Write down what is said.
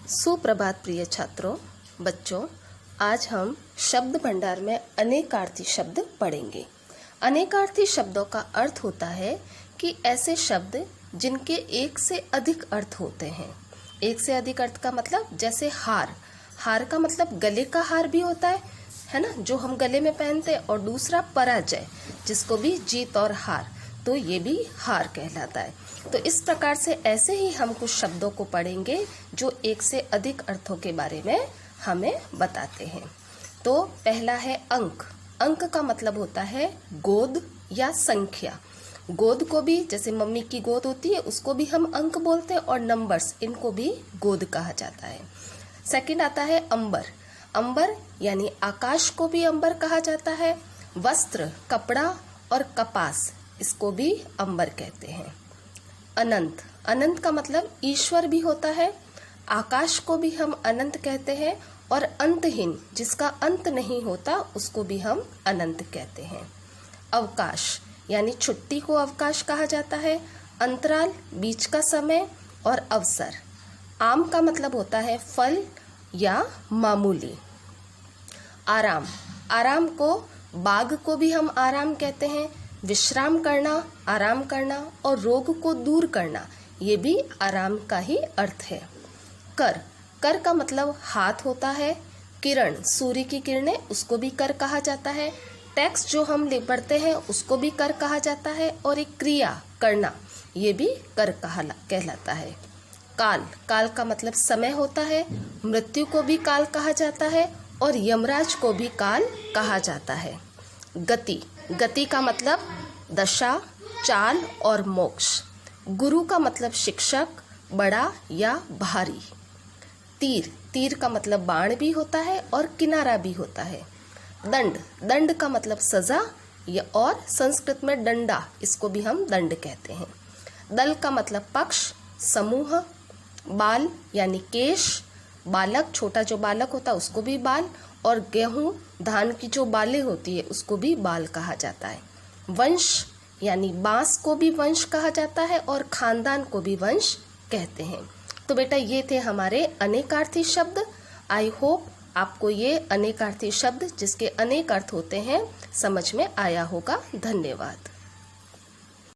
सुप्रभात प्रिय छात्रों, बच्चों। आज हम शब्द भंडार में अनेकार्थी शब्द पढ़ेंगे। अनेकार्थी शब्दों का अर्थ होता है कि ऐसे शब्द जिनके एक से अधिक अर्थ होते हैं। एक से अधिक अर्थ का मतलब जैसे हार। हार का मतलब गले का हार भी होता है ना, जो हम गले में पहनते हैं, और दूसरा पराजय, जिसको भी जीत और हार, तो ये भी हार कहलाता है। तो इस प्रकार से ऐसे ही हम कुछ शब्दों को पढ़ेंगे जो एक से अधिक अर्थों के बारे में हमें बताते हैं। तो पहला है अंक। अंक का मतलब होता है गोद या संख्या। गोद को भी, जैसे मम्मी की गोद होती है, उसको भी हम अंक बोलते हैं, और नंबर्स, इनको भी गोद कहा जाता है। सेकंड आता है अंबर। अंबर यानी आकाश को भी अंबर कहा जाता है। वस्त्र, कपड़ा और कपास, इसको भी अंबर कहते हैं। अनंत। अनंत का मतलब ईश्वर भी होता है। आकाश को भी हम अनंत कहते हैं, और अंतहीन, जिसका अंत नहीं होता, उसको भी हम अनंत कहते हैं। अवकाश यानी छुट्टी को अवकाश कहा जाता है। अंतराल, बीच का समय, और अवसर। आम का मतलब होता है फल या मामूली। आराम। आराम को, बाघ को भी हम आराम कहते हैं। विश्राम करना, आराम करना, और रोग को दूर करना, ये भी आराम का ही अर्थ है। कर। कर का मतलब हाथ होता है। किरण, सूर्य की किरणें, उसको भी कर कहा जाता है। टैक्स जो हम पढ़ते हैं, उसको भी कर कहा जाता है। और एक क्रिया, करना, ये भी कर कहलाता है। काल। काल का मतलब समय होता है। मृत्यु को भी काल कहा जाता है, और यमराज को भी काल कहा जाता है। गति। गति का मतलब दशा, चाल और मोक्ष। गुरु का मतलब शिक्षक, बड़ा या भारी। तीर। तीर का मतलब बाण भी होता है और किनारा भी होता है। दंड। दंड का मतलब सजा, और संस्कृत में डंडा, इसको भी हम दंड कहते हैं। दल का मतलब पक्ष, समूह। बाल यानी केश। बालक, छोटा जो बालक होता है, उसको भी बाल। और गेहूं, धान की जो बालें होती है, उसको भी बाल कहा जाता है। वंश यानी बांस को भी वंश कहा जाता है, और खानदान को भी वंश कहते हैं। तो बेटा, ये थे हमारे अनेकार्थी शब्द। आई होप आपको ये अनेकार्थी शब्द, जिसके अनेक अर्थ होते हैं, समझ में आया होगा। धन्यवाद।